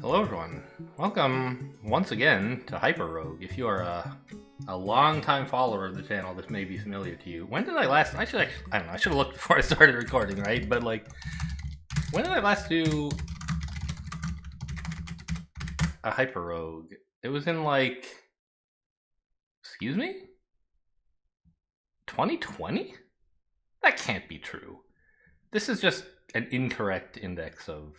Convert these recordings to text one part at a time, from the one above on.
Hello everyone, welcome once again to HyperRogue. If you are a long-time follower of the channel, this may be familiar to you. When did I last, I don't know, I should have looked before I started recording, right? But like, when did I last do a HyperRogue? It was in like, excuse me? 2020? That can't be true. This is just an incorrect index of...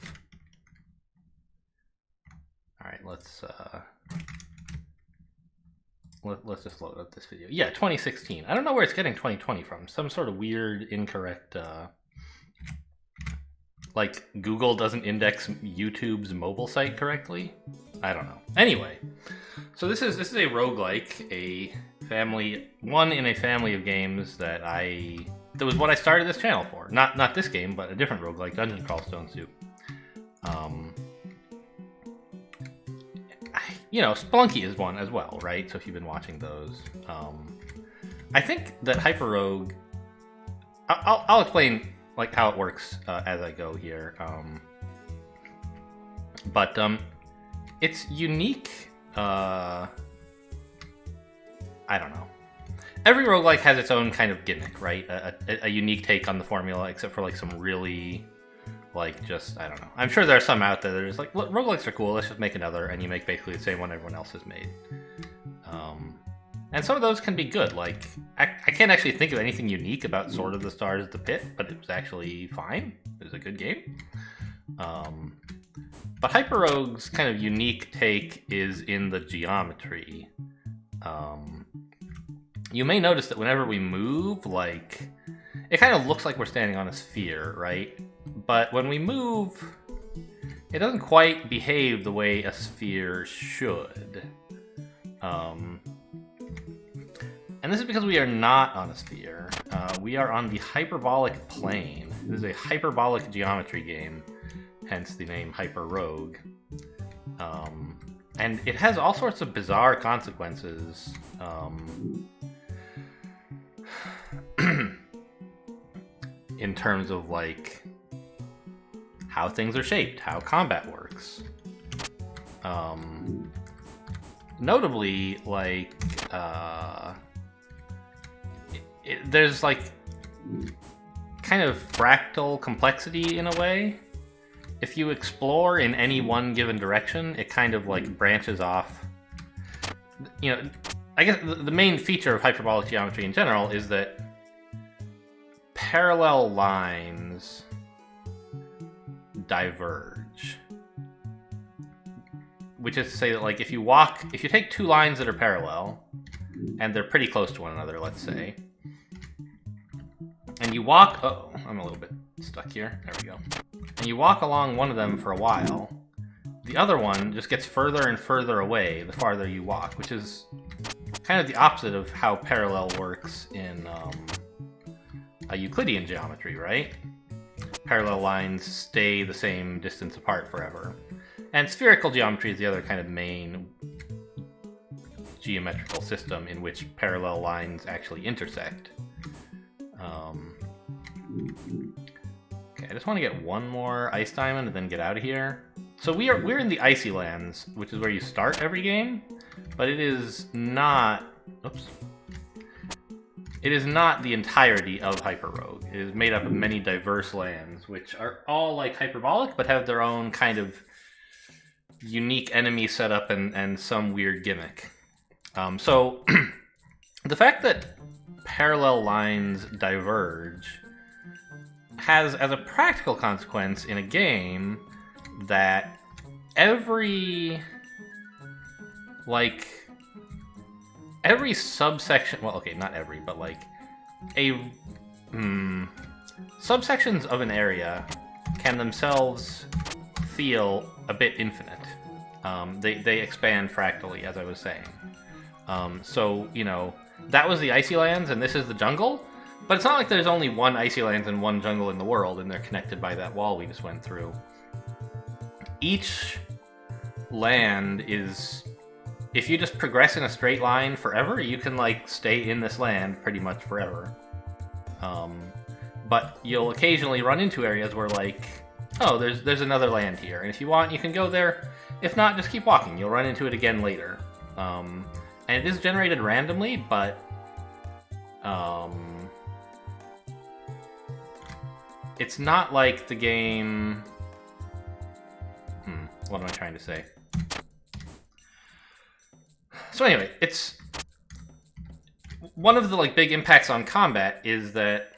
Alright, let's just load up this video. Yeah, 2016. I don't know where it's getting 2020 from. Some sort of weird, incorrect, like Google doesn't index YouTube's mobile site correctly? I don't know. Anyway, so this is a roguelike, one in a family of games that was what I started this channel for. Not this game, but a different roguelike, Dungeon Crawl Stone Soup. You know, Spelunky is one as well, right? So if you've been watching those, I think that HyperRogue, I'll explain like how it works as I go here. But it's unique. I don't know. Every roguelike has its own kind of gimmick, right? A unique take on the formula, except for like some really, like, just, I don't know. I'm sure there are some out there that are just like, look, roguelikes are cool, let's just make another, and you make basically the same one everyone else has made. And some of those can be good. Like, I can't actually think of anything unique about Sword of the Stars The Pit, but it was actually fine. It was a good game. But HyperRogue's kind of unique take is in the geometry. You may notice that whenever we move, like, it kind of looks like we're standing on a sphere, right? But when we move, it doesn't quite behave the way a sphere should. And this is because we are not on a sphere. We are on the hyperbolic plane. This is a hyperbolic geometry game, hence the name HyperRogue. And it has all sorts of bizarre consequences. In terms of like how things are shaped, how combat works. Notably, like there's like kind of fractal complexity in a way. If you explore in any one given direction, it kind of like branches off. You know, I guess the main feature of hyperbolic geometry in general is that parallel lines diverge. Which is to say that, like, if you take two lines that are parallel, and they're pretty close to one another, let's say, and you walk, uh-oh, I'm a little bit stuck here, there we go. And you walk along one of them for a while, the other one just gets further and further away the farther you walk, which is kind of the opposite of how parallel works in a Euclidean geometry, right? Parallel lines stay the same distance apart forever. And spherical geometry is the other kind of main geometrical system in which parallel lines actually intersect. Okay, I just want to get one more ice diamond and then get out of here. So we're in the icy lands, which is where you start every game, but it is not. Oops. It is not the entirety of HyperRogue. It is made up of many diverse lands, which are all like hyperbolic, but have their own kind of unique enemy setup and some weird gimmick. So the fact that parallel lines diverge has, as a practical consequence in a game, that every subsection, well, okay, not every, but like subsections of an area can themselves feel a bit infinite. They expand fractally, as I was saying. So, you know, that was the icy lands and this is the jungle, but it's not like there's only one icy lands and one jungle in the world and they're connected by that wall we just went through. Each land is, if you just progress in a straight line forever, you can like stay in this land pretty much forever. But you'll occasionally run into areas where like oh, there's another land here, and if you want, you can go there. If not, just keep walking. You'll run into it again later. And it is generated randomly, but it's not like the game... what am I trying to say? So anyway, it's... One of the like big impacts on combat is that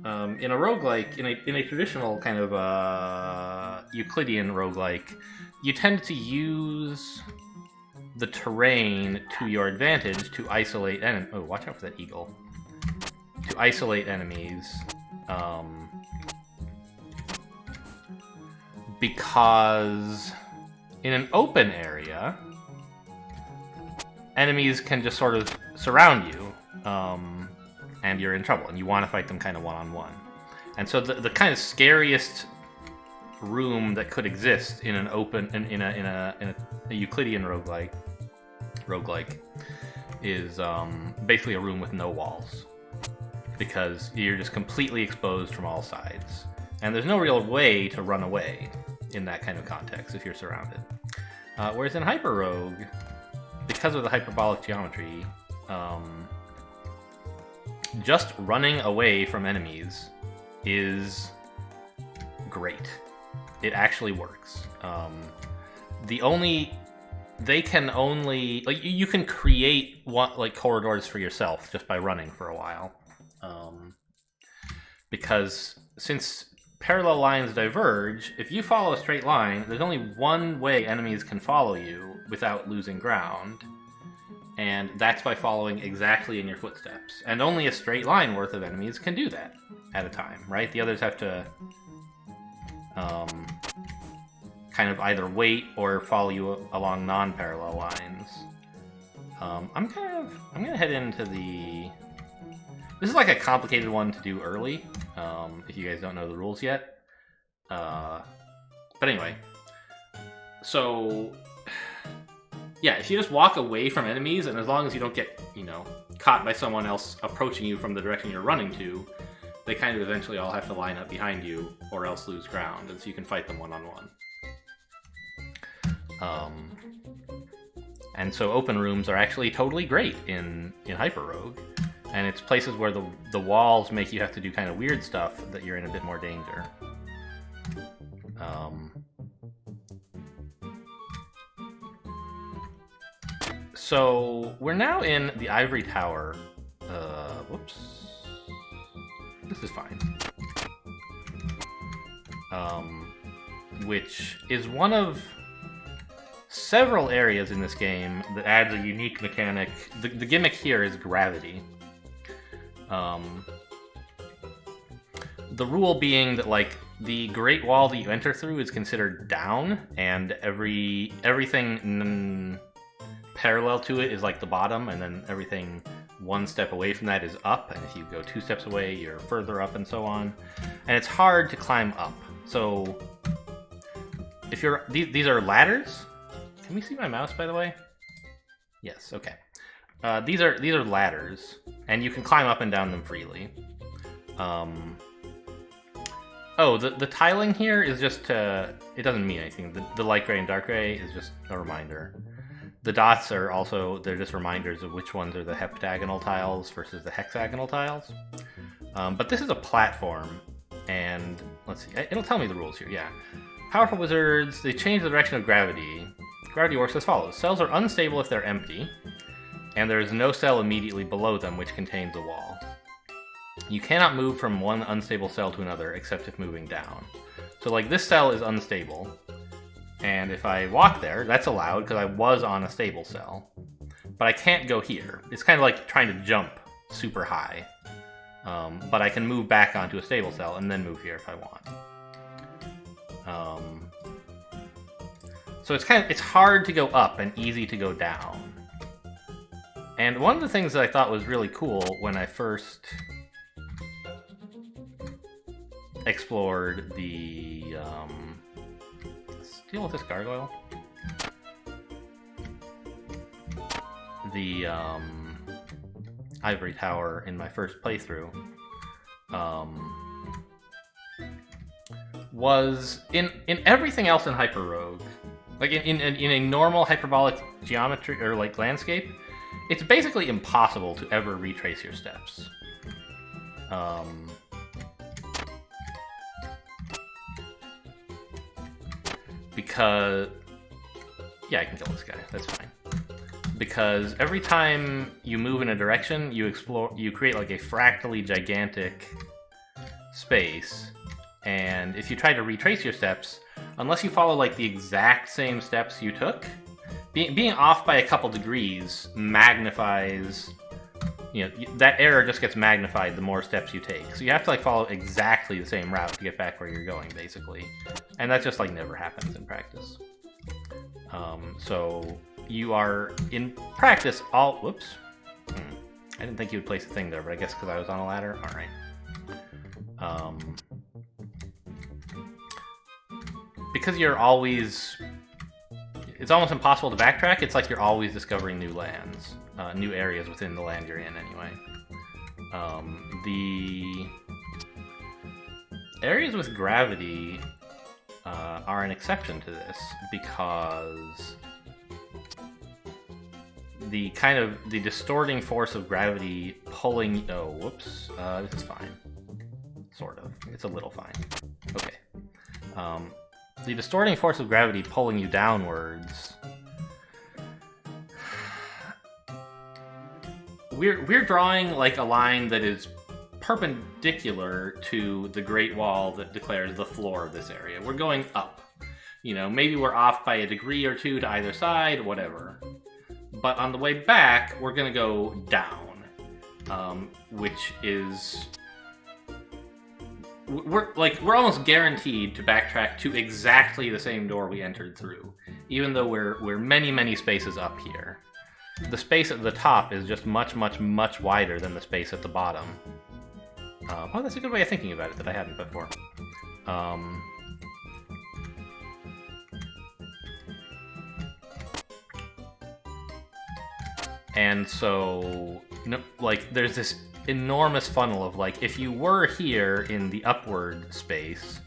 in a roguelike, in a traditional kind of Euclidean roguelike, you tend to use the terrain to your advantage to isolate enemies. Oh, watch out for that eagle. To isolate enemies. Because in an open area, enemies can just sort of surround you, and you're in trouble, and you want to fight them kind of one-on-one. And so the kind of scariest room that could exist in an open in a Euclidean roguelike is basically a room with no walls, because you're just completely exposed from all sides, and there's no real way to run away in that kind of context if you're surrounded. Whereas in HyperRogue, because of the hyperbolic geometry, just running away from enemies is great. It actually works. They can only like you can create corridors for yourself just by running for a while, because since parallel lines diverge, if you follow a straight line, there's only one way enemies can follow you without losing ground, and that's by following exactly in your footsteps. And only a straight line worth of enemies can do that at a time, right? The others have to kind of either wait or follow you along non-parallel lines. I'm gonna head into the... This is like a complicated one to do early, if you guys don't know the rules yet. But anyway, so yeah, if you just walk away from enemies, and as long as you don't get, caught by someone else approaching you from the direction you're running to, they kind of eventually all have to line up behind you or else lose ground, and so you can fight them one-on-one. And so open rooms are actually totally great in HyperRogue, and it's places where the walls make you have to do kind of weird stuff that you're in a bit more danger. So we're now in the Ivory Tower. Whoops. This is fine. Which is one of several areas in this game that adds a unique mechanic. The gimmick here is gravity. The rule being that, like, the Great Wall that you enter through is considered down, and everything parallel to it is like the bottom, and then everything one step away from that is up, and if you go 2 steps away, you're further up, and so on. And it's hard to climb up. So if you're these are ladders. Can we see my mouse, by the way? Yes. Okay. These are ladders, and you can climb up and down them freely. Oh, the tiling here is just it doesn't mean anything. The light gray and dark gray is just a reminder. The dots are also, they're just reminders of which ones are the heptagonal tiles versus the hexagonal tiles. But this is a platform, and let's see, it'll tell me the rules here, yeah. Powerful wizards, they change the direction of gravity. Gravity works as follows. Cells are unstable if they're empty, and there is no cell immediately below them which contains a wall. You cannot move from one unstable cell to another except if moving down. So like this cell is unstable, and if I walk there, that's allowed because I was on a stable cell. But I can't go here. It's kind of like trying to jump super high. But I can move back onto a stable cell and then move here if I want. So it's hard to go up and easy to go down. And one of the things that I thought was really cool when I first explored the let's deal with this gargoyle. The Ivory Tower in my first playthrough was in everything else in HyperRogue, like in a normal hyperbolic geometry or like landscape, it's basically impossible to ever retrace your steps. Because yeah, I can kill this guy. That's fine. Because every time you move in a direction, you create like a fractally gigantic space. And if you try to retrace your steps, unless you follow like the exact same steps you took, being off by a couple degrees magnifies, you know, that error just gets magnified the more steps you take. So you have to like follow exactly the same route to get back where you're going, basically. And that just like never happens in practice. So you are in practice all. Whoops. I didn't think you would place a thing there, but I guess because I was on a ladder. All right. Because you're always, it's almost impossible to backtrack. It's like you're always discovering new lands, new areas within the land you're in anyway. The areas with gravity are an exception to this because the distorting force of gravity pulling, oh, whoops, this is fine. Sort of. It's a little fine. Okay. The distorting force of gravity pulling you downwards. We're drawing like a line that is perpendicular to the Great Wall that declares the floor of this area. We're going up. You know, maybe we're off by a degree or two to either side, whatever. But on the way back, we're gonna go down, which is. We're almost guaranteed to backtrack to exactly the same door we entered through, even though we're many spaces up here. The space at the top is just much wider than the space at the bottom. Oh, that's a good way of thinking about it that I hadn't before. And so, like, there's this enormous funnel of like, if you were here in the upward space,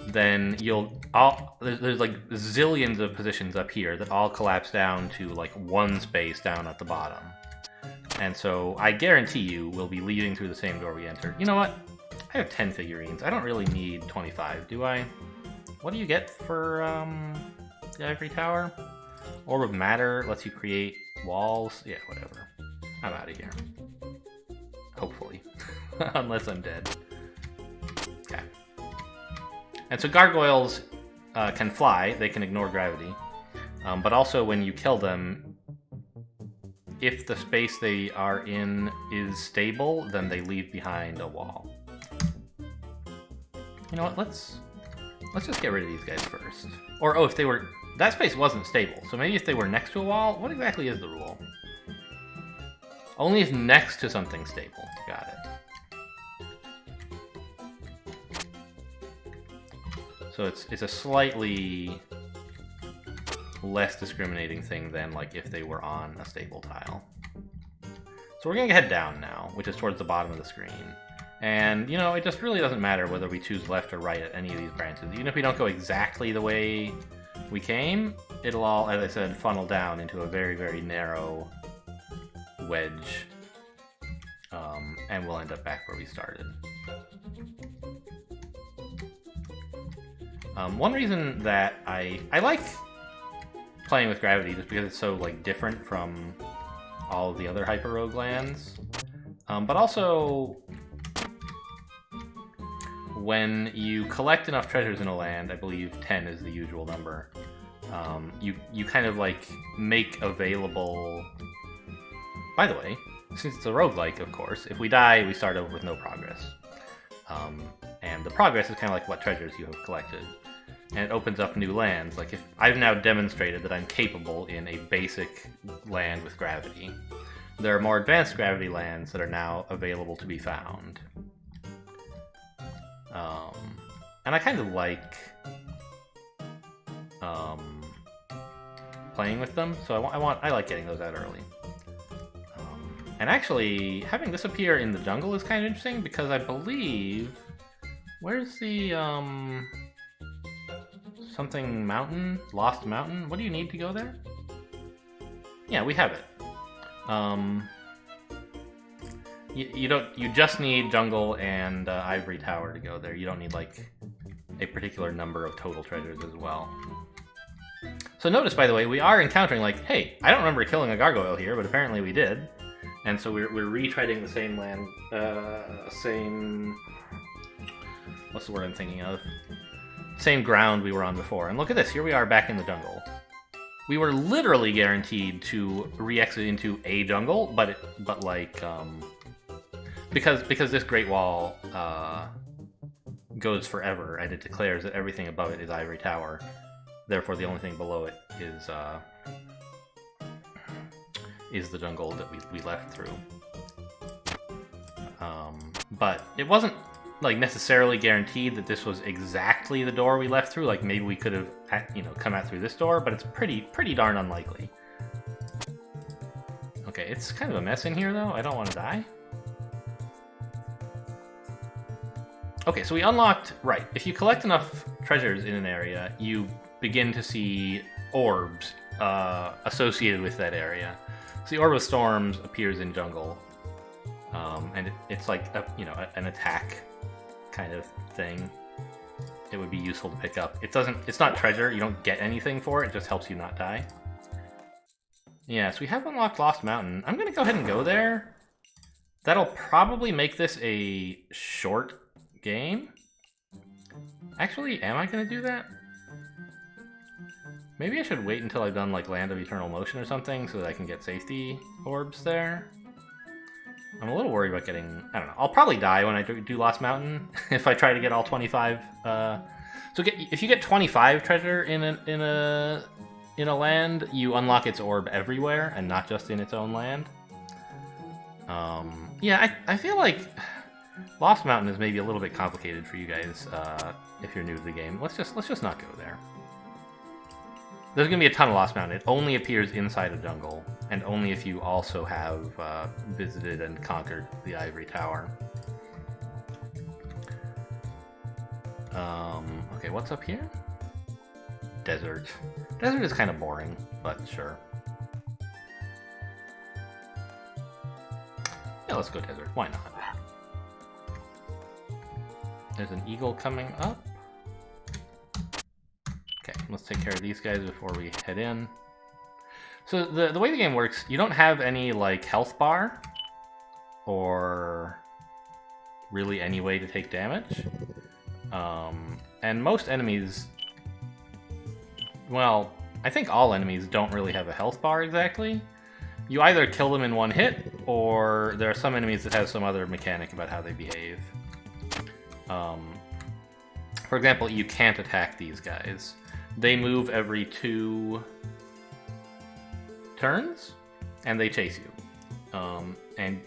then there's like zillions of positions up here that all collapse down to like one space down at the bottom. And so I guarantee you we'll be leaving through the same door we entered. You know what? I have 10 figurines. I don't really need 25, do I? What do you get for the ivory tower? Orb of matter lets you create walls. Yeah, whatever. I'm out of here. Hopefully. Unless I'm dead. Okay. And so gargoyles can fly. They can ignore gravity. But also when you kill them, if the space they are in is stable, then they leave behind a wall. You know what? Let's just get rid of these guys first. Or, oh, if they were... That space wasn't stable, so maybe if they were next to a wall... What exactly is the rule? Only if next to something stable. Got it. So it's a slightly less discriminating thing than like if they were on a stable tile. So we're gonna head down now, which is towards the bottom of the screen. And, you know, it just really doesn't matter whether we choose left or right at any of these branches. Even if we don't go exactly the way we came, it'll all, as I said, funnel down into a very narrow wedge. And we'll end up back where we started. One reason that I like playing with gravity, just because it's so like different from all of the other HyperRogue lands, but also when you collect enough treasures in a land, I believe 10 is the usual number, you kind of like make available. By the way, since it's a roguelike, of course, if we die, we start over with no progress. And the progress is kind of like what treasures you have collected. And it opens up new lands. Like, if I've now demonstrated that I'm capable in a basic land with gravity, there are more advanced gravity lands that are now available to be found. And I kind of like playing with them, so I like getting those out early. And actually, having this appear in the jungle is kind of interesting, because I believe... Where's the... something mountain? Lost Mountain? What do you need to go there? Yeah, we have it. You just need jungle and ivory tower to go there. You don't need like a particular number of total treasures as well. So notice, by the way, we are encountering like, hey, I don't remember killing a gargoyle here, but apparently we did. And so we're retreading the same land, what's the word I'm thinking of? Same ground we were on before. And look at this, here we are back in the jungle. We were literally guaranteed to re-exit into a jungle, but because this Great Wall goes forever, and it declares that everything above it is Ivory Tower. Therefore, the only thing below it is the jungle that we left through. But it wasn't like necessarily guaranteed that this was exactly the door we left through. Like maybe we could have, come out through this door, but it's pretty darn unlikely. Okay, it's kind of a mess in here though. I don't want to die. Okay, so we unlocked, right, if you collect enough treasures in an area, you begin to see orbs associated with that area. So the Orb of Storms appears in jungle, and it's like an attack kind of thing. It would be useful to pick up. It's not treasure, you don't get anything for it, it just helps you not die. Yeah, so we have unlocked Lost Mountain. I'm gonna go ahead and go there. That'll probably make this a short game. Actually, am I gonna do that? Maybe I should wait until I've done like Land of Eternal Motion or something so that I can get safety orbs there. I'm a little worried about getting, I don't know, I'll probably die when I do Lost Mountain if I try to get all 25. If you get 25 treasure in a land, you unlock its orb everywhere and not just in its own land. Yeah, I feel like Lost Mountain is maybe a little bit complicated for you guys if you're new to the game. Let's just not go there. There's gonna be a ton of Lost Mountain. It only appears inside a jungle, and only if you also have visited and conquered the Ivory Tower. Okay, what's up here? Desert. Desert is kind of boring, but sure. Yeah, let's go desert. Why not? There's an eagle coming up. Okay, let's take care of these guys before we head in. So the way the game works, you don't have any like health bar or really any way to take damage. And most enemies, well, I think all enemies don't really have a health bar exactly. You either kill them in one hit, or there are some enemies that have some other mechanic about how they behave. For example, you can't attack these guys. They move every 2 turns, and they chase you. And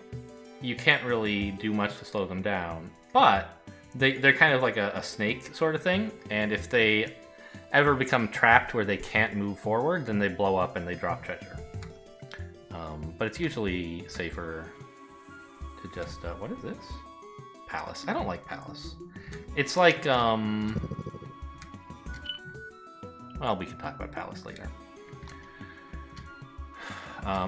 you can't really do much to slow them down, but they're kind of like a snake sort of thing, and if they ever become trapped where they can't move forward, then they blow up and they drop treasure. But it's usually safer to just, what is this? Palace. I don't like Palace. It's like, well, we can talk about Palace later.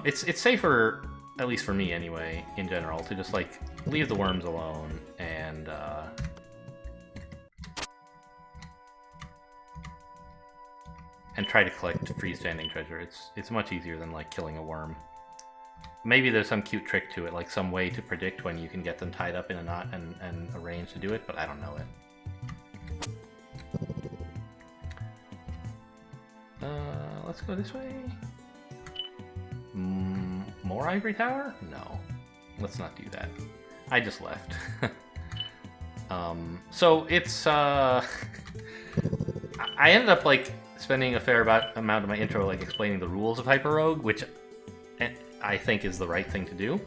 It's safer, at least for me anyway, in general, to just like leave the worms alone and try to collect freestanding treasure. It's much easier than like killing a worm. Maybe there's some cute trick to it, like some way to predict when you can get them tied up in a knot and arrange to do it, but I don't know it. Let's go this way. More Ivory Tower? No. Let's not do that. I just left. So it's, I ended up like spending a fair amount of my intro like explaining the rules of HyperRogue, which I think is the right thing to do.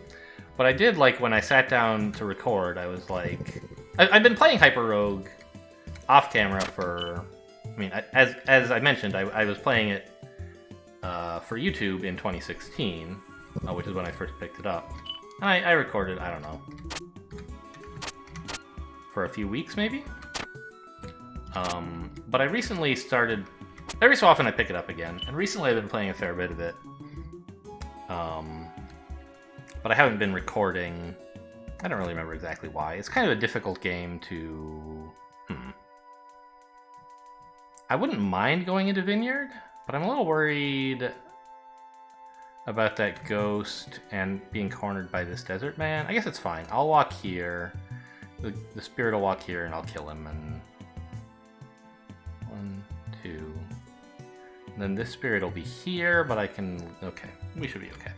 But I did, like, when I sat down to record, I was like... I've been playing HyperRogue off camera for... I mean, as I mentioned, I was playing it for YouTube in 2016, which is when I first picked it up. And I recorded, I don't know, for a few weeks, maybe? But I recently started... Every so often I pick it up again, and recently I've been playing a fair bit of it. But I haven't been recording. I don't really remember exactly why. It's kind of a difficult game to... I wouldn't mind going into Vineyard, but I'm a little worried about that ghost and being cornered by this desert man. I guess it's fine. I'll walk here. The spirit will walk here and I'll kill him. And 1, 2. And then this spirit will be here, but I can... Okay, we should be okay.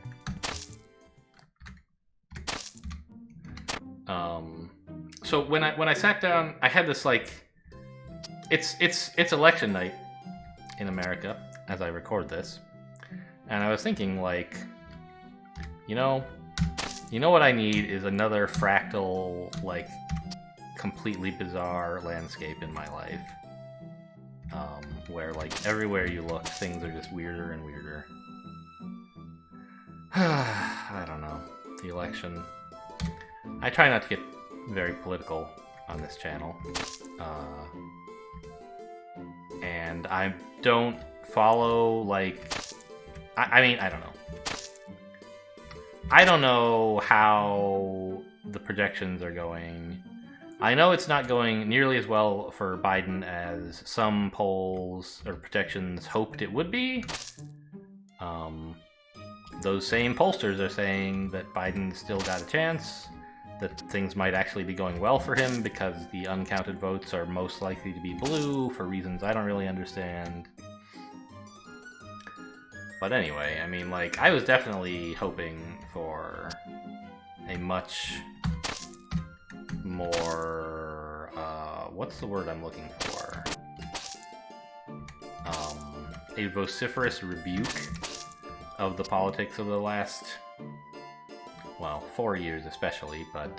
So when I sat down, I had this like... It's election night in America as I record this. And I was thinking, like, you know what I need is another Fractal, like, completely bizarre landscape in my life. Where, like, everywhere you look, things are just weirder and weirder. I don't know. The election. I try not to get very political on this channel. And I don't follow, like... I mean, I don't know. I don't know how the projections are going. I know it's not going nearly as well for Biden as some polls or projections hoped it would be. Those same pollsters are saying that Biden's still got a chance, that things might actually be going well for him because the uncounted votes are most likely to be blue for reasons I don't really understand. But anyway, I mean, like, I was definitely hoping for a much more, what's the word I'm looking for? A vociferous rebuke of the politics of the last, well, 4 years especially, but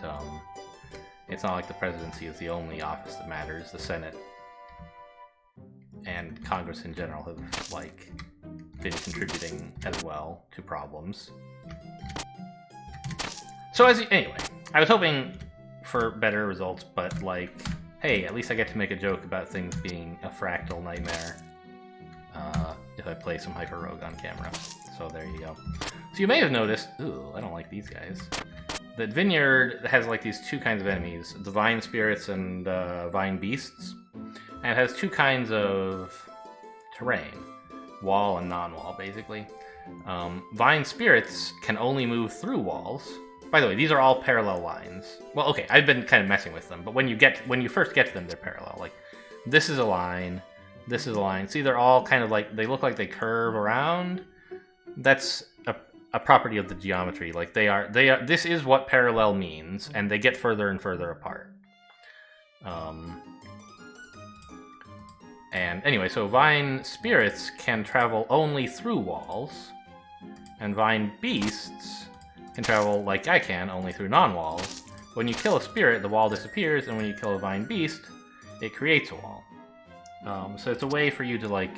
it's not like the presidency is the only office that matters. The Senate and Congress in general have, like, been contributing as well to problems. So anyway, I was hoping for better results, but like, hey, at least I get to make a joke about things being a fractal nightmare if I play some HyperRogue on camera. So there you go. So you may have noticed, ooh, I don't like these guys, that Vineyard has like these two kinds of enemies, the Vine Spirits and Vine Beasts, and it has two kinds of terrain. Wall and non-wall, basically. Vine Spirits can only move through walls. By the way, these are all parallel lines. Well, okay, I've been kind of messing with them, but when you first get to them, they're parallel. Like, this is a line, this is a line. See, they're all kind of like, they look like they curve around. That's a property of the geometry. Like, they are, this is what parallel means, and they get further and further apart. And anyway, so Vine Spirits can travel only through walls, and Vine Beasts can travel like I can, only through non-walls. When you kill a spirit, the wall disappears, and when you kill a Vine Beast, it creates a wall. So it's a way for you to, like...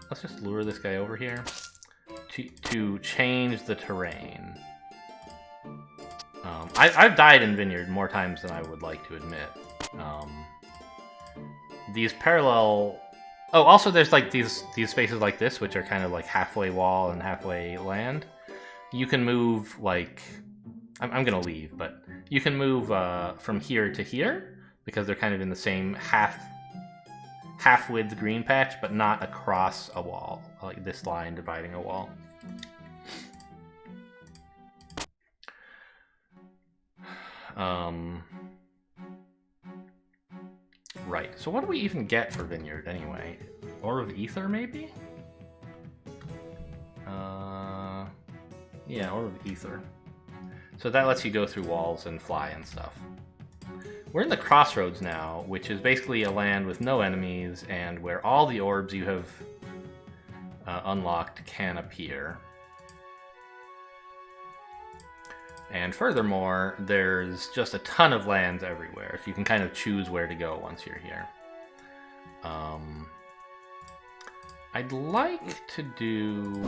Let's just lure this guy over here. To change the terrain. I've died in Vineyard more times than I would like to admit. These parallel... Oh, also there's like these spaces like this, which are kind of like halfway wall and halfway land. You can move, like... I'm gonna leave, but you can move from here to here, because they're kind of in the same half-width green patch, but not across a wall, like this line dividing a wall. Right, so what do we even get for Vineyard anyway? Ore of Ether, maybe? Yeah, Ore of Ether. So that lets you go through walls and fly and stuff. We're in the Crossroads now, which is basically a land with no enemies, and where all the orbs you have unlocked can appear. And furthermore, there's just a ton of lands everywhere, so you can kind of choose where to go once you're here. I'd like to do...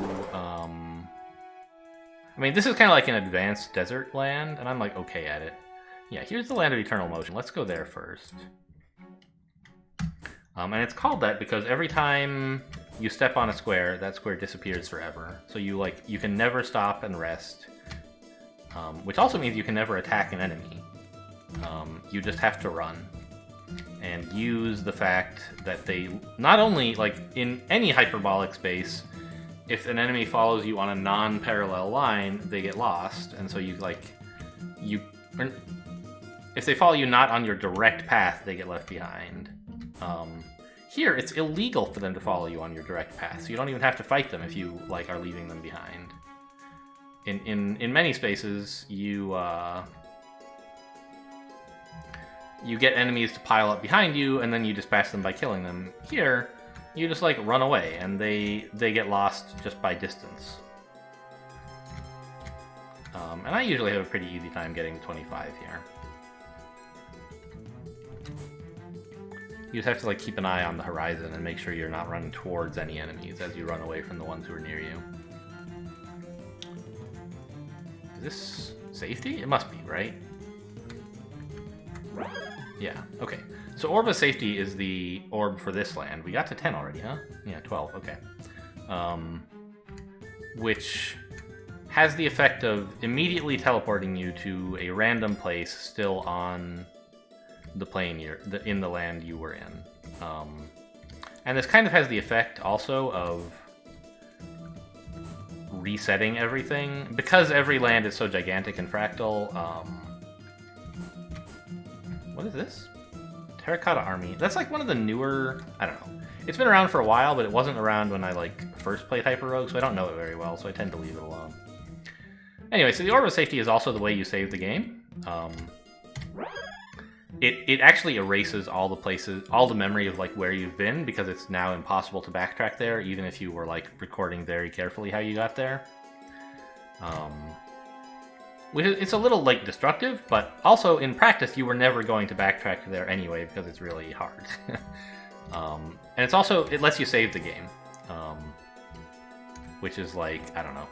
I mean, this is kind of like an advanced desert land, and I'm like okay at it. Yeah, here's the Land of Eternal Motion. Let's go there first. And it's called that because every time you step on a square, that square disappears forever. So you can never stop and rest, which also means you can never attack an enemy. You just have to run and use the fact that they not only, like, in any hyperbolic space, if an enemy follows you on a non-parallel line, they get lost, and so if they follow you not on your direct path, they get left behind. Here, it's illegal for them to follow you on your direct path, so you don't even have to fight them if you are leaving them behind. In many spaces, you get enemies to pile up behind you, and then you dispatch them by killing them. Here, you just run away, and they get lost just by distance. And I usually have a pretty easy time getting 25 here. You just have to keep an eye on the horizon and make sure you're not running towards any enemies as you run away from the ones who are near you. Is this safety? It must be, right? Yeah, okay. So Orb of Safety is the orb for this land. We got to 10 already, huh? Yeah, 12, okay. Which has the effect of immediately teleporting you to a random place still on the plane in the land you were in. And this kind of has the effect also of resetting everything. Because every land is so gigantic and fractal, what is this? Terracotta Army. That's one of the newer... I don't know. It's been around for a while, but it wasn't around when I first played HyperRogue, so I don't know it very well, so I tend to leave it alone. Anyway, so the Orb of Safety is also the way you save the game. It actually erases all the places, all the memory of where you've been, because it's now impossible to backtrack there, even if you were recording very carefully how you got there. It's a little destructive, but also in practice you were never going to backtrack there anyway because it's really hard. And it's also, it lets you save the game, which is I don't know.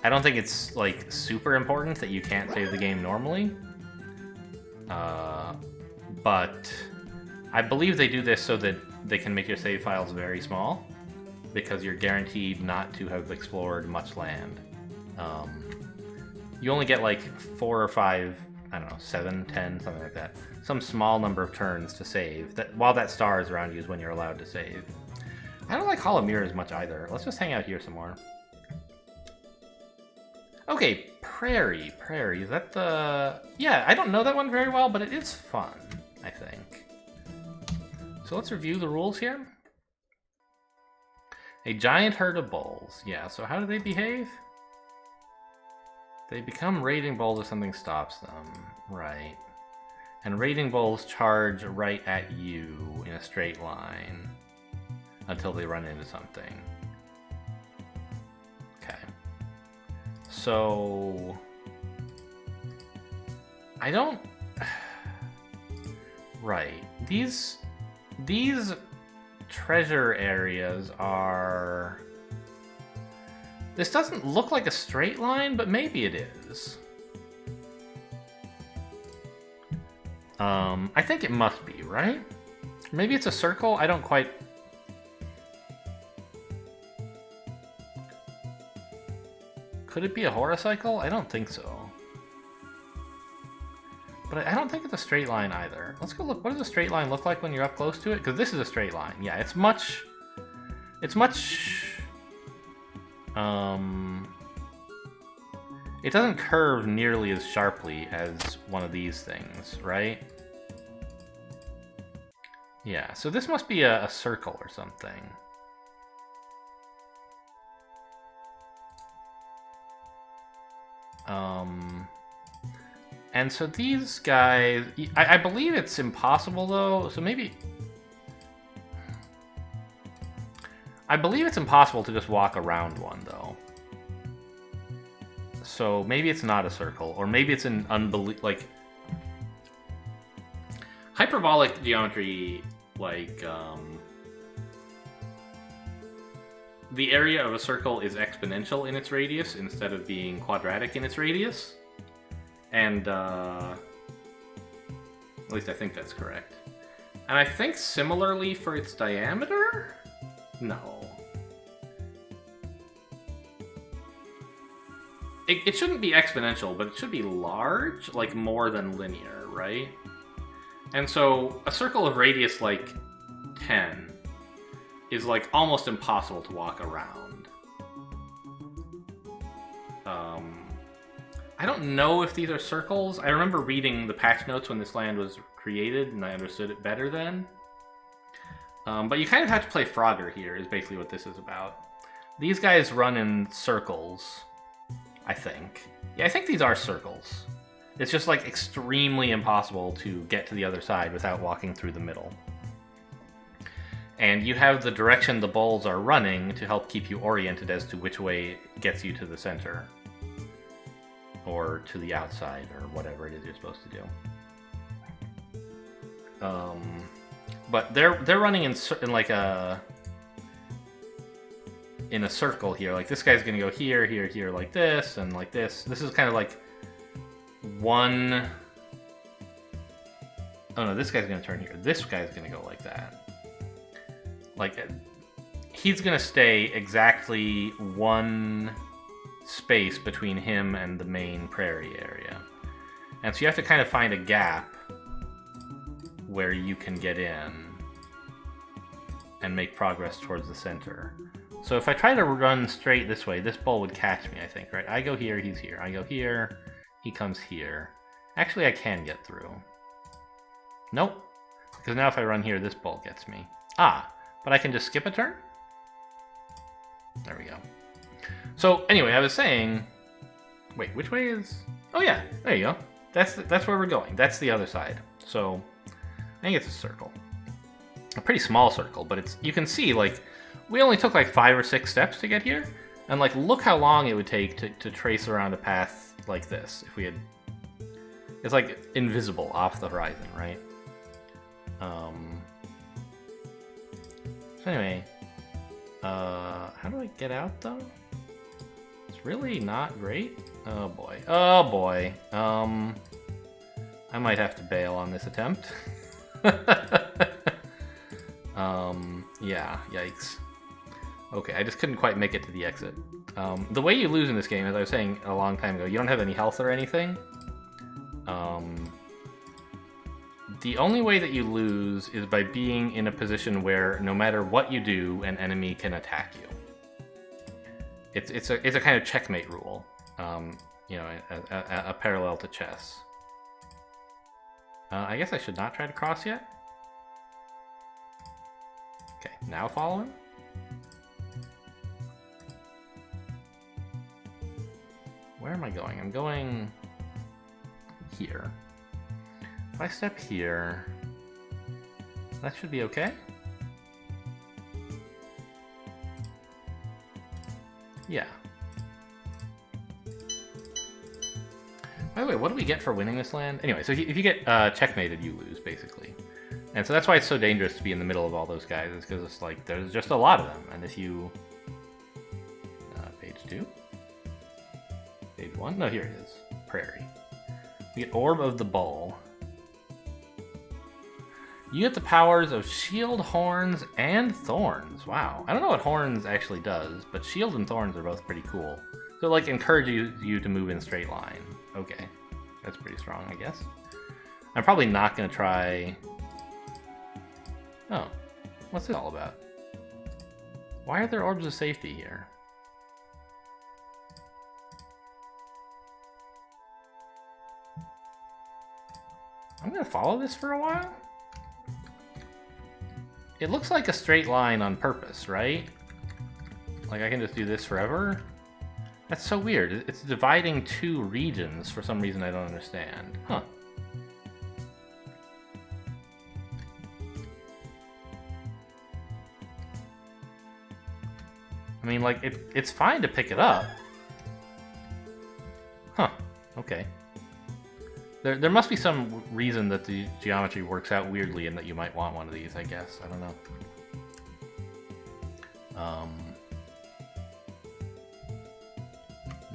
I don't think it's super important that you can't save the game normally. But I believe they do this so that they can make your save files very small, because you're guaranteed not to have explored much land. You only get 4 or 5, I don't know, 7, 10, something like that. Some small number of turns to save. While that star is around you is when you're allowed to save. I don't like Hall of Mirrors much either. Let's just hang out here some more. Okay, Prairie. Prairie, is that the... Yeah, I don't know that one very well, but it is fun, I think. So let's review the rules here. A giant herd of bulls. Yeah, so how do they behave? They become raging bulls if something stops them. Right. And raging bulls charge right at you in a straight line until they run into something. Okay. So... I don't... Right. These treasure areas are... This doesn't look like a straight line, but maybe it is. I think it must be, right? Maybe it's a circle? I don't quite... Could it be a horocycle? I don't think so. But I don't think it's a straight line either. Let's go look. What does a straight line look like when you're up close to it? Because this is a straight line. Yeah, it's much... It doesn't curve nearly as sharply as one of these things, right? Yeah, so this must be a circle or something. And so these guys... I believe it's impossible, though, so maybe... I believe it's impossible to just walk around one, though. So maybe it's not a circle, or maybe it's an hyperbolic geometry, the area of a circle is exponential in its radius instead of being quadratic in its radius. And, at least I think that's correct. And I think similarly for its diameter? No. It shouldn't be exponential, but it should be large, like more than linear, right? And so a circle of radius like 10 is like almost impossible to walk around. I don't know if these are circles. I remember reading the patch notes when this land was created, and I understood it better then. But you kind of have to play Frogger here, is basically what this is about. These guys run in circles, I think. Yeah, I think these are circles. It's just like extremely impossible to get to the other side without walking through the middle. And you have the direction the balls are running to help keep you oriented as to which way gets you to the center. Or to the outside, or whatever it is you're supposed to do. But they're running in like a circle here. Like this guy's gonna go here, here, here, like this, and like this. This is kind of like one. Oh no, this guy's gonna turn here. This guy's gonna go like that. Like he's gonna stay exactly one space between him and the main prairie area. And so you have to kind of find a gap where you can get in and make progress towards the center. So if I try to run straight this way, this ball would catch me, I think, right? I go here, he's here. I go here, he comes here. Actually, I can get through. Nope. Because now if I run here, this ball gets me. Ah, but I can just skip a turn? There we go. So anyway, I was saying, wait, which way is? Oh yeah, there you go. That's where we're going. That's the other side. So I think it's a circle, a pretty small circle, but it's you can see like we only took like 5 or 6 steps to get here, and like look how long it would take to trace around a path like this if we had. It's like invisible off the horizon, right? So anyway, how do I get out though? Really not great. Oh boy. Oh boy. I might have to bail on this attempt. Yeah, yikes. Okay, I just couldn't quite make it to the exit. The way you lose in this game, as I was saying a long time ago, you don't have any health or anything. The only way that you lose is by being in a position where no matter what you do, an enemy can attack you. It's a kind of checkmate rule, you know, a parallel to chess. I guess I should not try to cross yet. Okay, now follow him. Where am I going? I'm going here. If I step here, that should be okay. Yeah. By the way, what do we get for winning this land? Anyway, so if you get checkmated, you lose, basically. And so that's why it's so dangerous to be in the middle of all those guys, is because it's like, there's just a lot of them. And if you... page 2? Page 1? No, here it is. Prairie. We get Orb of the Bull. You get the powers of Shield, Horns, and Thorns. Wow. I don't know what Horns actually does, but Shield and Thorns are both pretty cool. So, like, encourage you to move in a straight line. Okay. That's pretty strong, I guess. I'm probably not going to try... Oh. What's this all about? Why are there orbs of safety here? I'm going to follow this for a while. It looks like a straight line on purpose, right? Like I can just do this forever? That's so weird. It's dividing 2 regions for some reason I don't understand. Huh. I mean, like, it's fine to pick it up. Huh. Okay. There must be some reason that the geometry works out weirdly and that you might want one of these, I guess. I don't know.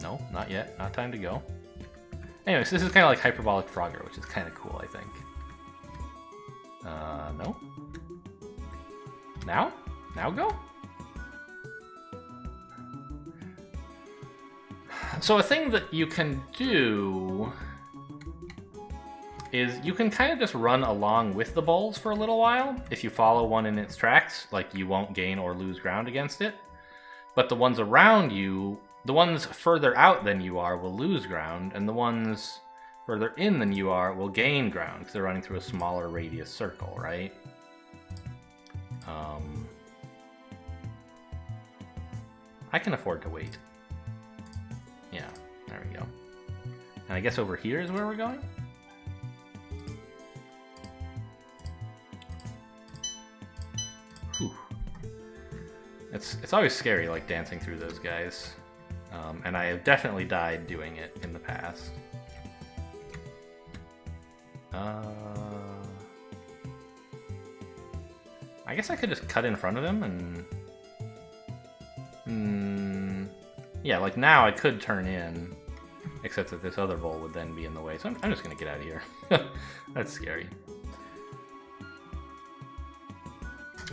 No, not yet. Not time to go. Anyways, this is kind of like Hyperbolic Frogger, which is kind of cool, I think. No. Now? Now go? So a thing that you can do is you can kind of just run along with the bowls for a little while. If you follow one in its tracks, like you won't gain or lose ground against it. But the ones around you, the ones further out than you are will lose ground, and the ones further in than you are will gain ground because they're running through a smaller radius circle, right? I can afford to wait. Yeah, there we go. And I guess over here is where we're going? Whew. It's always scary, like, dancing through those guys. And I have definitely died doing it in the past. I guess I could just cut in front of him and... yeah, like now I could turn in, except that this other bowl would then be in the way. So I'm just gonna get out of here. That's scary.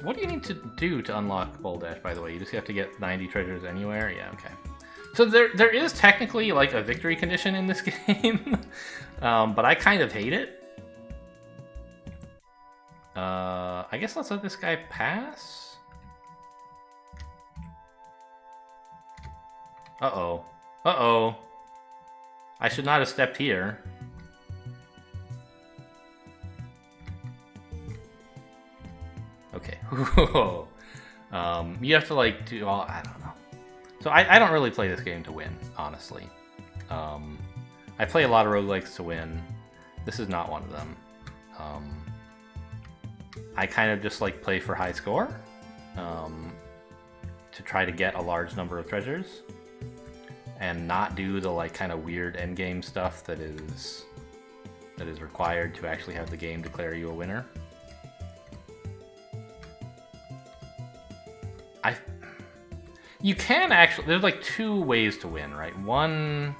What do you need to do to unlock Bowl Dash, by the way? You just have to get 90 treasures anywhere? Yeah, okay. So there is technically like a victory condition in this game, but I kind of hate it. I guess let's let this guy pass. Uh-oh. Uh-oh. I should not have stepped here. Okay. You have to, like, do all... I don't know. So I don't really play this game to win, honestly. I play a lot of roguelikes to win. This is not one of them. I kind of just, like, play for high score. To try to get a large number of treasures. And not do the, like, kind of weird endgame stuff that is required to actually have the game declare you a winner. You can actually... There's, like, two ways to win, right? One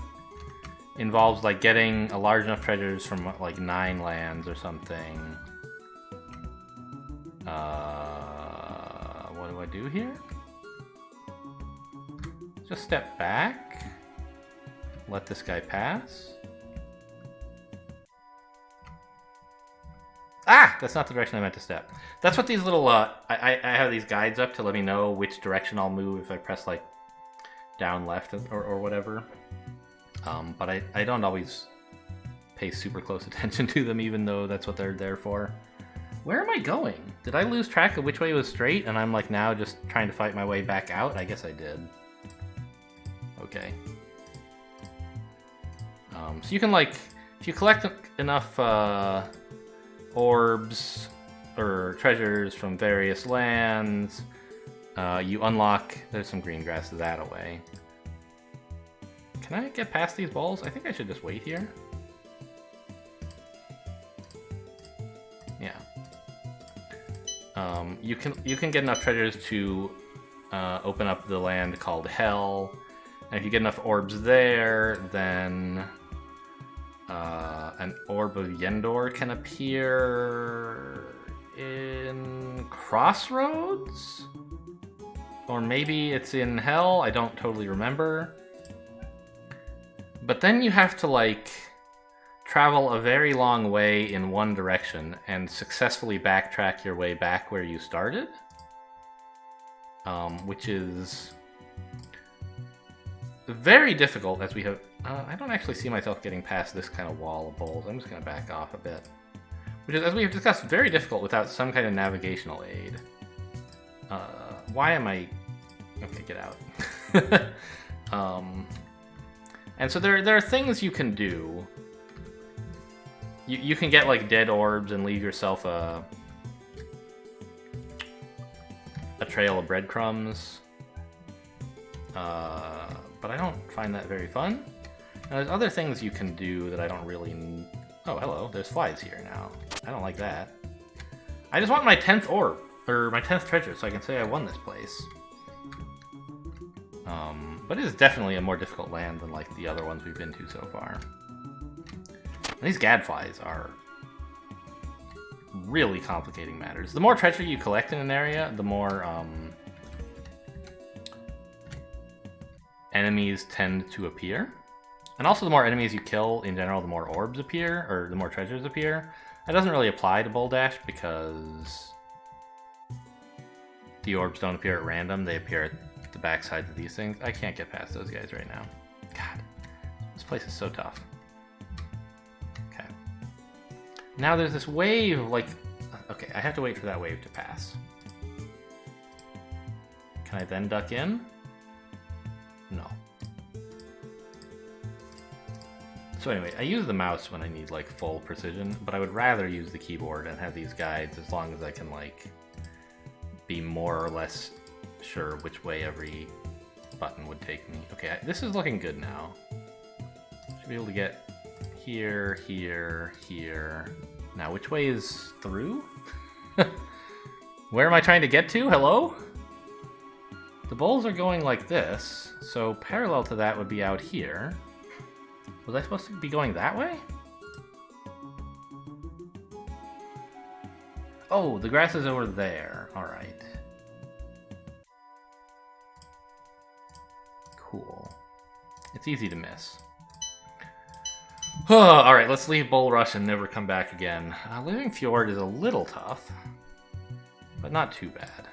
involves, like, getting a large enough treasures from, like, 9 lands or something. What do I do here? Just step back. Let this guy pass. Ah! That's not the direction I meant to step. That's what these little, I have these guides up to let me know which direction I'll move if I press, like, down left or whatever. But I don't always pay super close attention to them, even though that's what they're there for. Where am I going? Did I lose track of which way was straight, and I'm, like, now just trying to fight my way back out? I guess I did. Okay. So you can, like, if you collect enough orbs or treasures from various lands, you unlock... There's some green grass that away. Can I get past these balls? I think I should just wait here. Yeah. You can get enough treasures to open up the land called Hell. And if you get enough orbs there, then an Orb of Yendor can appear in Crossroads? Or maybe it's in Hell, I don't totally remember. But then you have to, like, travel a very long way in one direction and successfully backtrack your way back where you started. Which is very difficult, as we have... I don't actually see myself getting past this kind of wall of bowls. I'm just going to back off a bit. Which is, as we have discussed, very difficult without some kind of navigational aid. Why am I... Okay, get out. And so there are things you can do. You can get, like, dead orbs and leave yourself a trail of breadcrumbs. But I don't find that very fun. Now, there's other things you can do that I don't really... Oh, hello. There's flies here now. I don't like that. I just want my 10th orb, or my 10th treasure, so I can say I won this place. But it is definitely a more difficult land than, like, the other ones we've been to so far. And these gadflies are really complicating matters. The more treasure you collect in an area, the more enemies tend to appear. And also the more enemies you kill in general, the more orbs appear, or the more treasures appear. That doesn't really apply to Bull Dash because the orbs don't appear at random, they appear at the backsides of these things. I can't get past those guys right now. God, this place is so tough. Okay. Now there's this wave, like... Okay, I have to wait for that wave to pass. Can I then duck in? No. So anyway, I use the mouse when I need like full precision, but I would rather use the keyboard and have these guides as long as I can like be more or less sure which way every button would take me. Okay, this is looking good now. Should be able to get here, here, here. Now, which way is through? Where am I trying to get to? Hello? The bowls are going like this, so parallel to that would be out here. Was I supposed to be going that way? Oh, the grass is over there. Alright. Cool. It's easy to miss. Alright, let's leave Bull Rush and never come back again. Living Fjord is a little tough, but not too bad.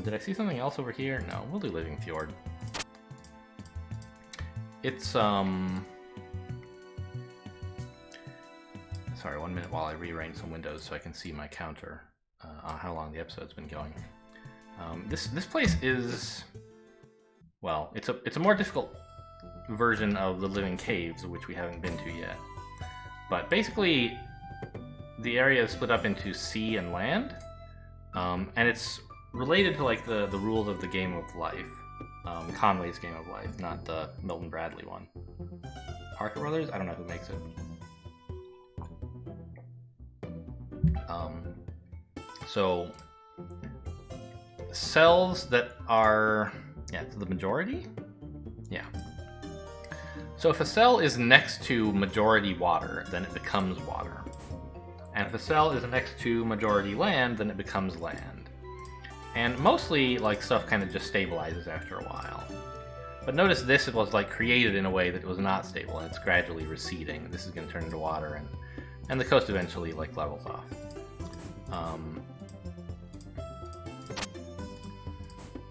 Did I see something else over here? No, we'll do Living Fjord. It's, sorry, 1 minute while I rearrange some windows so I can see my counter on how long the episode's been going. This place is, well, it's a more difficult version of the Living Caves, which we haven't been to yet. But basically, the area is split up into sea and land, and it's related to like the rules of the Game of Life. Conway's Game of Life, not the Milton Bradley one. Parker Brothers? I don't know who makes it. So, cells that are, yeah, the majority? Yeah. So if a cell is next to majority water, then it becomes water. And if a cell is next to majority land, then it becomes land. And mostly, like, stuff kind of just stabilizes after a while. But notice this was, like, created in a way that it was not stable, and it's gradually receding. This is going to turn into water, and the coast eventually, like, levels off.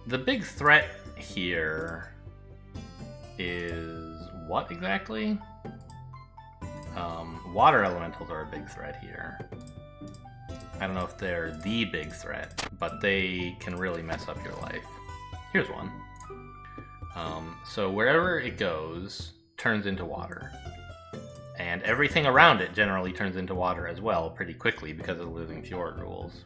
The big threat here is what exactly? Water elementals are a big threat here. I don't know if they're the big threat, but they can really mess up your life. Here's one. So wherever it goes, turns into water. And everything around it generally turns into water as well pretty quickly because of the Living Fjord rules.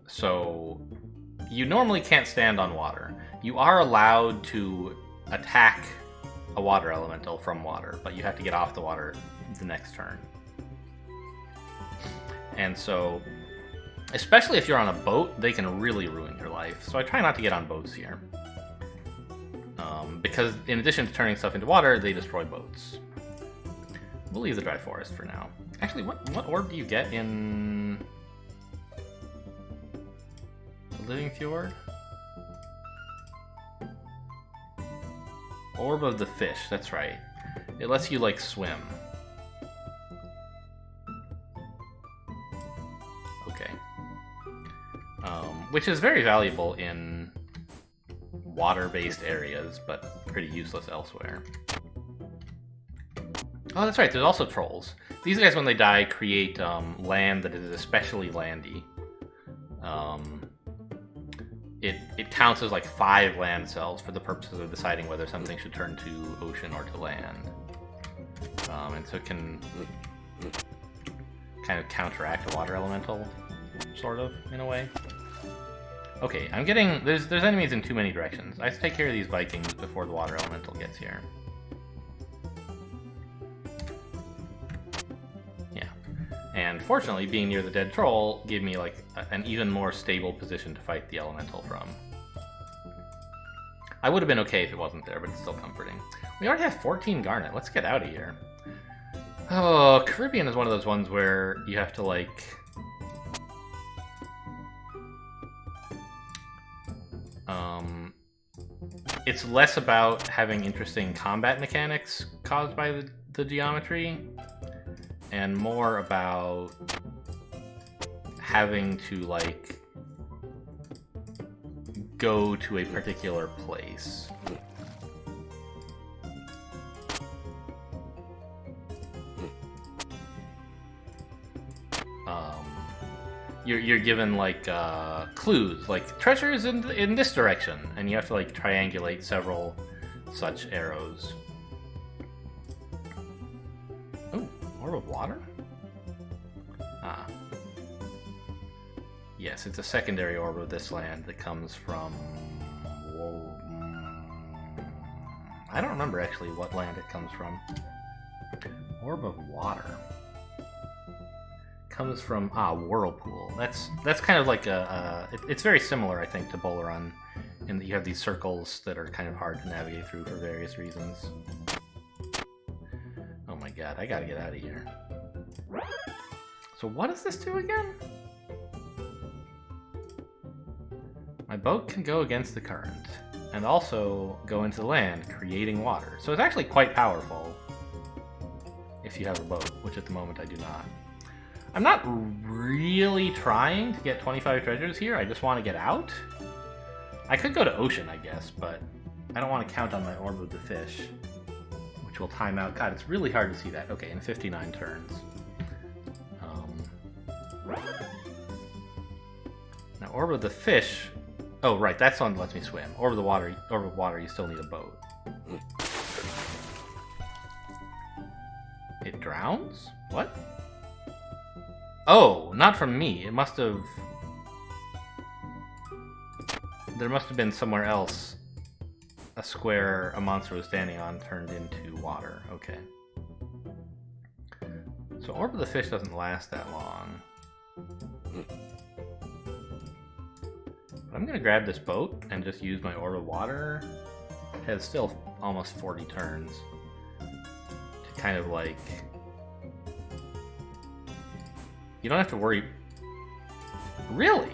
So you normally can't stand on water. You are allowed to attack a water elemental from water, but you have to get off the water the next turn. And so, especially if you're on a boat, they can really ruin your life. So I try not to get on boats here. Because in addition to turning stuff into water, they destroy boats. We'll leave the dry forest for now. Actually, what orb do you get in the Living Fjord? Orb of the Fish, that's right. It lets you, like, swim. Okay. Which is very valuable in water-based areas, but pretty useless elsewhere. Oh, that's right, there's also trolls. These guys, when they die, create land that is especially landy. It counts as like 5 land cells for the purposes of deciding whether something should turn to ocean or to land. And so it can kind of counteract a water elemental, sort of, in a way. Okay, I'm getting... There's enemies in too many directions. I have to take care of these Vikings before the water elemental gets here. Yeah. And fortunately, being near the dead troll gave me, like, an even more stable position to fight the elemental from. I would have been okay if it wasn't there, but it's still comforting. We already have 14 garnet. Let's get out of here. Oh, Caribbean is one of those ones where you have to, like... It's less about having interesting combat mechanics caused by the geometry, and more about having to, like, go to a particular place. You're given, like, clues, like, treasures in this direction, and you have to, like, triangulate several such arrows. Oh, orb of water? Ah. Yes, it's a secondary orb of this land that comes from... I don't remember, actually, what land it comes from. Orb of water. Comes from Whirlpool. That's kind of like it's very similar, I think, to Bull Run, in that you have these circles that are kind of hard to navigate through for various reasons. Oh my god, I gotta get out of here. So what does this do again? My boat can go against the current, and also go into the land, creating water. So it's actually quite powerful if you have a boat, which at the moment I do not. I'm not really trying to get 25 treasures here, I just want to get out. I could go to Ocean, I guess, but I don't want to count on my Orb of the Fish, which will time out. God, it's really hard to see that. Okay, in 59 turns. Now, Orb of the Fish... Oh, right, that's the one that lets me swim. Orb of Water, you still need a boat. It drowns? What? Oh, not from me. It must have... There must have been somewhere else a square a monster was standing on turned into water. Okay. So Orb of the Fish doesn't last that long. But I'm gonna grab this boat and just use my Orb of Water. It has still almost 40 turns to kind of like... You don't have to worry... Really?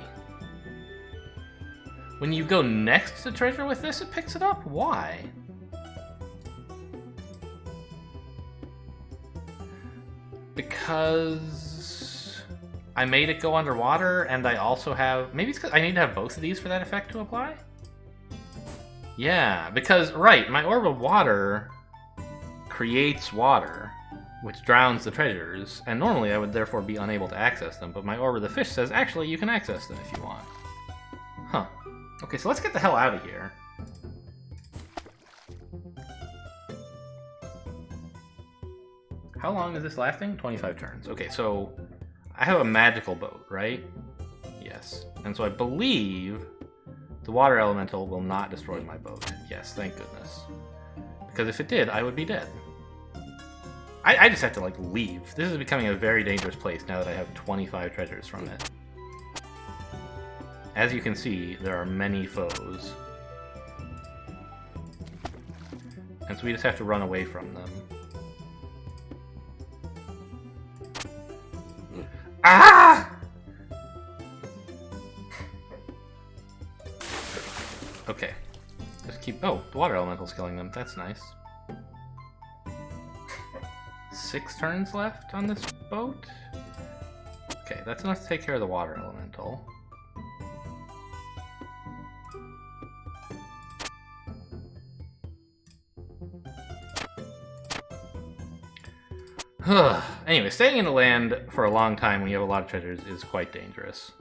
When you go next to treasure with this, it picks it up? Why? Because... I made it go underwater, and I also have... Maybe it's because I need to have both of these for that effect to apply? Yeah, because, right, my Orb of Water creates water, which drowns the treasures, and normally I would therefore be unable to access them, but my Orb of the Fish says, actually, you can access them if you want. Huh. Okay, so let's get the hell out of here. How long is this lasting? 25 turns. Okay, so I have a magical boat, right? Yes. And so I believe the water elemental will not destroy my boat. Yes, thank goodness. Because if it did, I would be dead. I just have to, like, leave. This is becoming a very dangerous place now that I have 25 treasures from it. As you can see, there are many foes. And so we just have to run away from them. Ah! Okay. Just keep... Oh, the water elemental's killing them. That's nice. 6 turns left on this boat? Okay, that's enough to take care of the water elemental. Anyway, staying in the land for a long time when you have a lot of treasures is quite dangerous.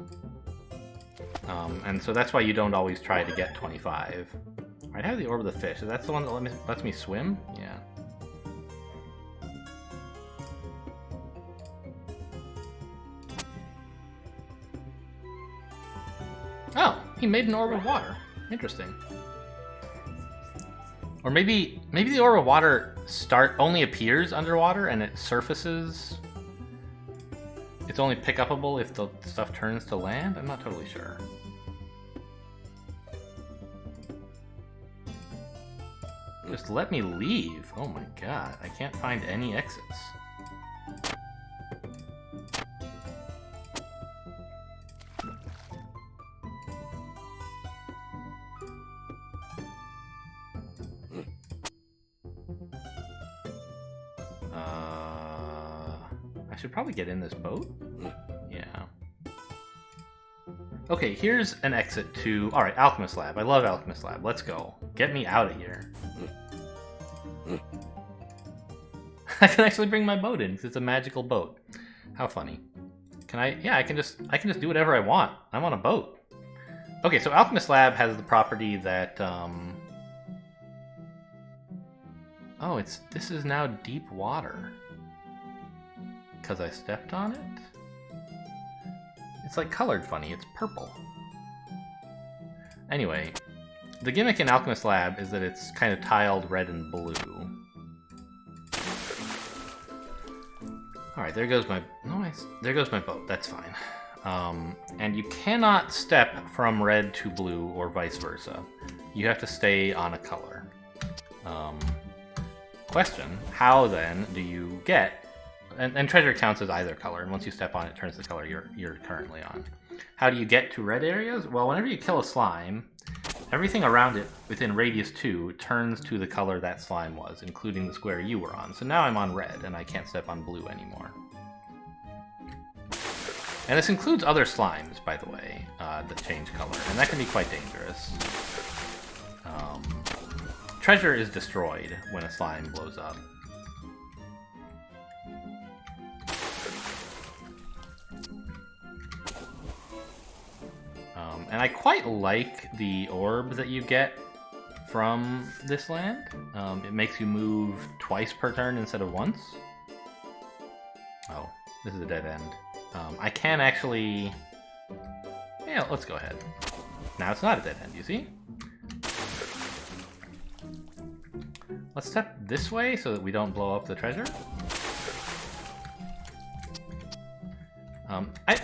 And so that's why you don't always try to get 25. I have the Orb of the Fish. Is that the one that lets me swim? Yeah. Oh, he made an Orb of Water. Interesting. Or maybe the Orb of Water only appears underwater and it surfaces. It's only pick-upable if the stuff turns to land? I'm not totally sure. Just let me leave. Oh my god, I can't find any exits. I should probably get in this boat. Yeah. Okay, here's an exit to... Alright, Alchemist Lab. I love Alchemist Lab. Let's go. Get me out of here. I can actually bring my boat in, because it's a magical boat. How funny. Can I... Yeah, I can just do whatever I want. I'm on a boat. Okay, so Alchemist Lab has the property that... Oh, this is now deep water. Because I stepped on it? It's like colored funny, it's purple. Anyway, the gimmick in Alchemist Lab is that it's kind of tiled red and blue. Alright, there goes my... there goes my boat, that's fine. And you cannot step from red to blue or vice versa. You have to stay on a color. Question, how then do you get... And treasure counts as either color, and once you step on it, it turns the color you're currently on. How do you get to red areas? Well, whenever you kill a slime, everything around it within radius 2 turns to the color that slime was, including the square you were on. So now I'm on red, and I can't step on blue anymore. And this includes other slimes, by the way, that change color, and that can be quite dangerous. Treasure is destroyed when a slime blows up. And I quite like the orb that you get from this land. It makes you move twice per turn instead of once. Oh, this is a dead end. I can actually... Yeah, let's go ahead. Now it's not a dead end, you see? Let's step this way so that we don't blow up the treasure.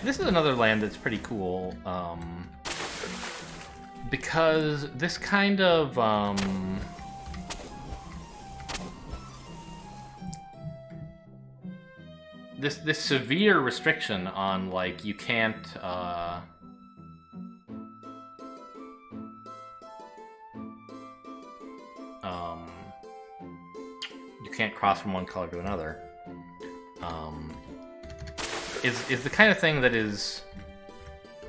This is another land that's pretty cool. Because this kind of, this severe restriction on, like, you can't, you can't cross from one color to another, is the kind of thing that is...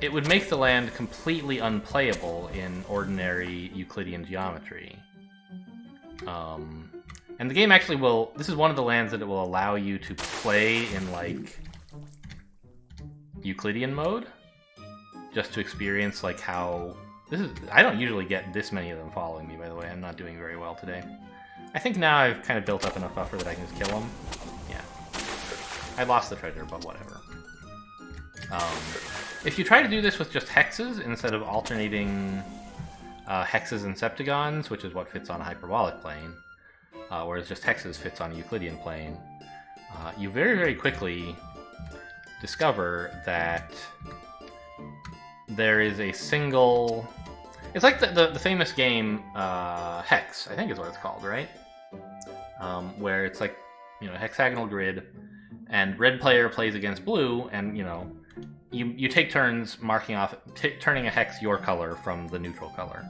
It would make the land completely unplayable in ordinary Euclidean geometry. And the game actually will... This is one of the lands that it will allow you to play in, like, Euclidean mode. Just to experience, like, how... This is... I don't usually get this many of them following me, by the way. I'm not doing very well today. I think now I've kind of built up enough buffer that I can just kill them. Yeah. I lost the treasure, but whatever. If you try to do this with just hexes instead of alternating hexes and septagons, which is what fits on a hyperbolic plane, whereas just hexes fits on a Euclidean plane, you very, very quickly discover that there is a single... It's like the famous game Hex, I think is what it's called, right? Where it's like, you know, hexagonal grid, and red player plays against blue, and, you know, you take turns marking off, turning a hex your color from the neutral color.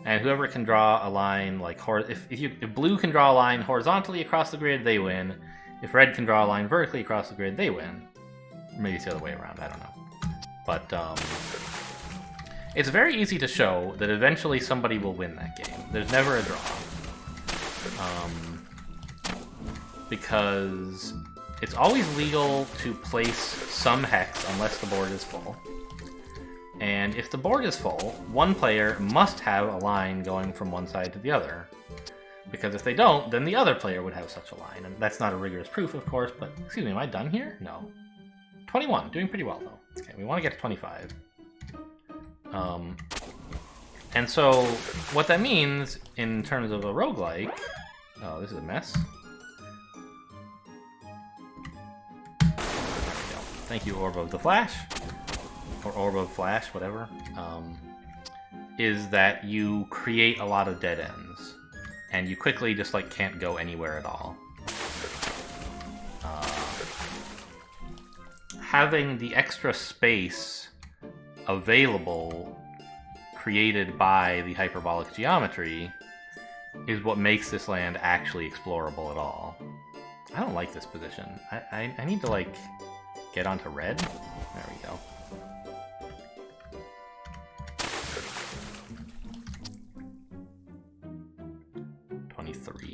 And whoever can draw a line, like, if blue can draw a line horizontally across the grid, they win. If red can draw a line vertically across the grid, they win. Or maybe it's the other way around, I don't know. But, it's very easy to show that eventually somebody will win that game. There's never a draw. Because it's always legal to place some hex unless the board is full. And if the board is full, one player must have a line going from one side to the other. Because if they don't, then the other player would have such a line. And that's not a rigorous proof, of course, but... Excuse me, am I done here? No. 21. Doing pretty well, though. Okay, we want to get to 25. And so, what that means, in terms of a roguelike... Oh, this is a mess. Thank you, Orb of the Flash. Or Orb of Flash, whatever. Is that you create a lot of dead ends. and you quickly just like can't go anywhere at all. Having the extra space available created by the hyperbolic geometry is what makes this land actually explorable at all. I don't like this position. I need to, like, get onto red. There we go.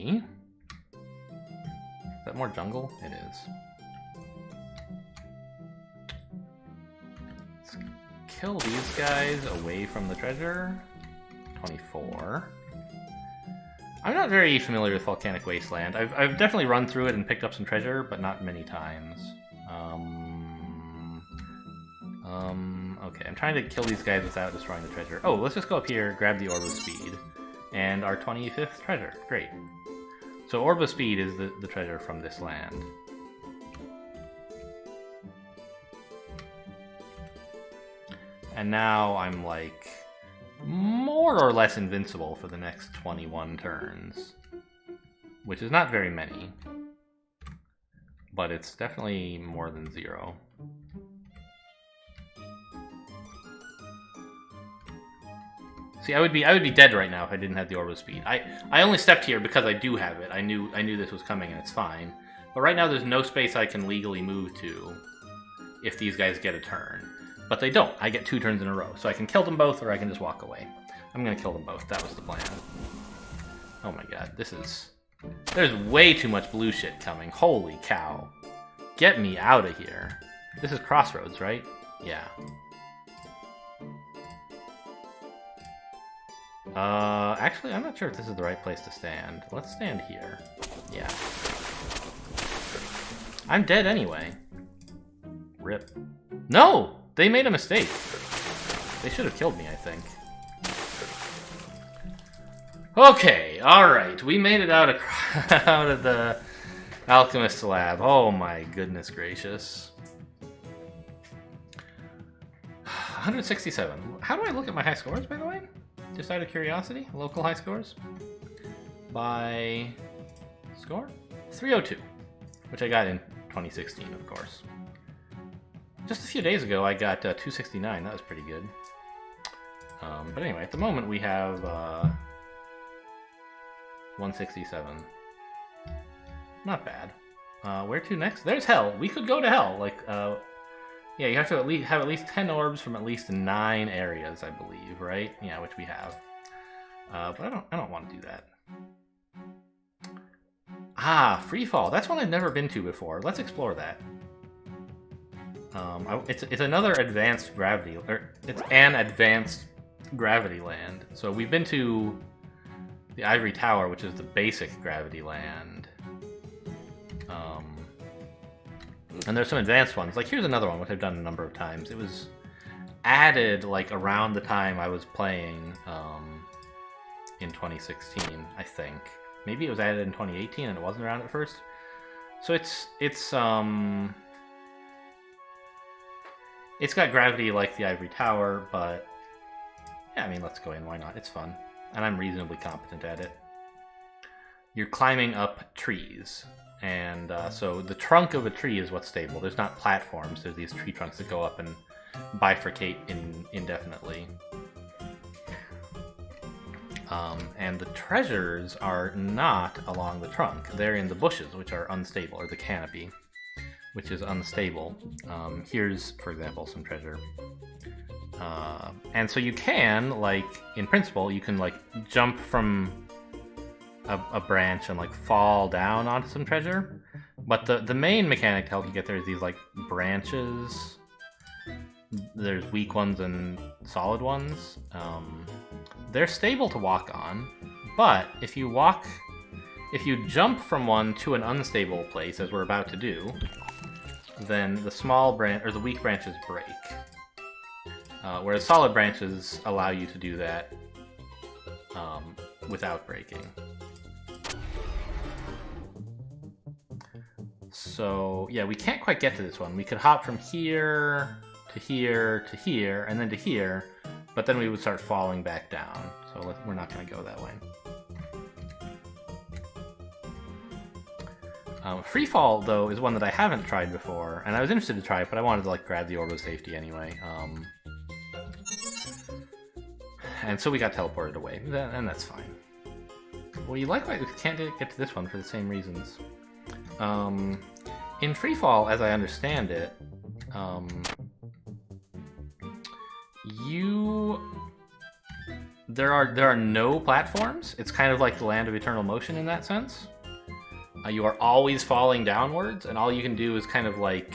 Is that more jungle? It is. Let's kill these guys away from the treasure. 24. I'm not very familiar with Volcanic Wasteland. I've definitely run through it and picked up some treasure, but not many times. Okay, I'm trying to kill these guys without destroying the treasure. Oh, let's just go up here, grab the Orb of Speed, and our 25th treasure. Great. So Orb of Speed is the treasure from this land. And now I'm like more or less invincible for the next 21 turns, which is not very many, but it's definitely more than 0. See, I would be dead right now if I didn't have the Orb of Speed. I only stepped here because I do have it. I knew this was coming and it's fine. But right now there's no space I can legally move to if these guys get a turn. But they don't. I get 2 turns in a row. So I can kill them both or I can just walk away. I'm gonna kill them both. That was the plan. Oh my god, there's way too much blue shit coming. Holy cow. Get me out of here. This is Crossroads, right? Yeah. Actually, I'm not sure if this is the right place to stand. Let's stand here. Yeah. I'm dead anyway. Rip. No! They made a mistake. They should have killed me, I think. Okay, alright. We made it out of the Alchemist's Lab. Oh my goodness gracious. 167. How do I look at my high scores, by the way? Just out of curiosity, local high scores. By score? 302, which I got in 2016, of course. Just a few days ago, I got 269. That was pretty good. But anyway, at the moment we have 167. Not bad. Where to next? There's Hell. We could go to Hell. Like, yeah, you have to have at least 10 orbs from at least 9 areas, I believe, right? Yeah, which we have. But I don't want to do that. Ah, Freefall. That's one I've never been to before. Let's explore that. It's another advanced gravity, or it's an advanced gravity land. So we've been to the Ivory Tower, which is the basic gravity land. And there's some advanced ones. Like, here's another one, which I've done a number of times. It was added, like, around the time I was playing in 2016, I think. Maybe it was added in 2018 and it wasn't around at first. So it's got gravity like the Ivory Tower, but yeah, I mean, let's go in. Why not? It's fun. And I'm reasonably competent at it. You're climbing up trees. And so the trunk of a tree is what's stable. There's not platforms. There's these tree trunks that go up and bifurcate indefinitely. And the treasures are not along the trunk. They're in the bushes, which are unstable, or the canopy, which is unstable. Here's, for example, some treasure. And so you can, like, in principle, you can, like, jump from a branch and, like, fall down onto some treasure. But the main mechanic to help you get there is these, like, branches. There's weak ones and solid ones. They're stable to walk on, but if you jump from one to an unstable place, as we're about to do, then the small branch, or the weak branches break. Whereas solid branches allow you to do that without breaking. So, yeah, we can't quite get to this one. We could hop from here to here to here, and then to here, but then we would start falling back down. So we're not going to go that way. Free Fall, though, is one that I haven't tried before, and I was interested to try it, but I wanted to like grab the Orb of Safety anyway. And so we got teleported away, and that's fine. Well, you likewise can't get to this one for the same reasons. In Free Fall, as I understand it, there are no platforms. It's kind of like the Land of Eternal Motion in that sense. You are always falling downwards, and all you can do is kind of like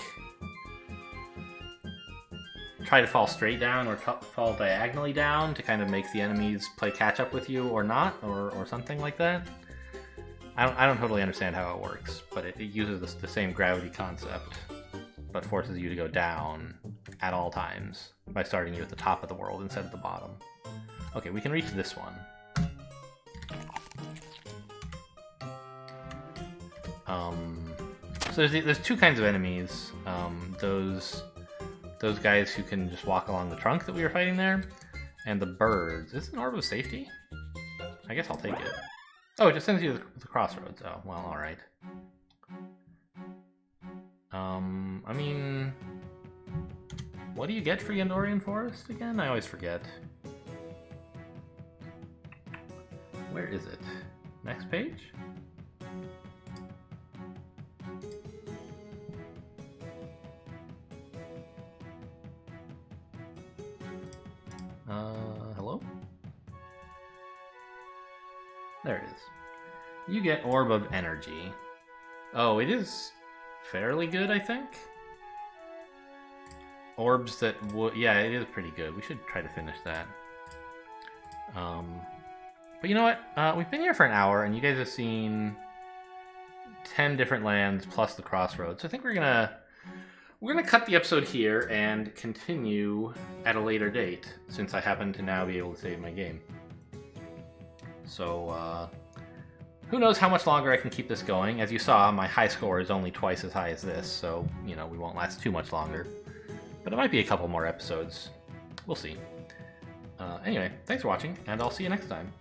try to fall straight down or fall diagonally down to kind of make the enemies play catch up with you or not, or something like that. I don't totally understand how it works, but it uses the same gravity concept, but forces you to go down at all times by starting you at the top of the world instead of the bottom. Okay, we can reach this one. So there's two kinds of enemies. Those guys who can just walk along the trunk that we were fighting there, and the birds. Is this an Orb of Safety? I guess I'll take it. Oh, it just sends you to the crossroads. Oh, well, alright. I mean... What do you get for Yandorian Forest again? I always forget. Where is it? Next page? Hello? There it is. You get Orb of Energy. Oh, it is fairly good, I think. Orbs that would... Yeah, it is pretty good. We should try to finish that. But you know what? We've been here for an hour, and you guys have seen 10 different lands plus the crossroads. So I think we're gonna cut the episode here and continue at a later date, since I happen to now be able to save my game. So, who knows how much longer I can keep this going. As you saw, my high score is only twice as high as this, so, you know, we won't last too much longer. But it might be a couple more episodes. We'll see. Anyway, thanks for watching, and I'll see you next time.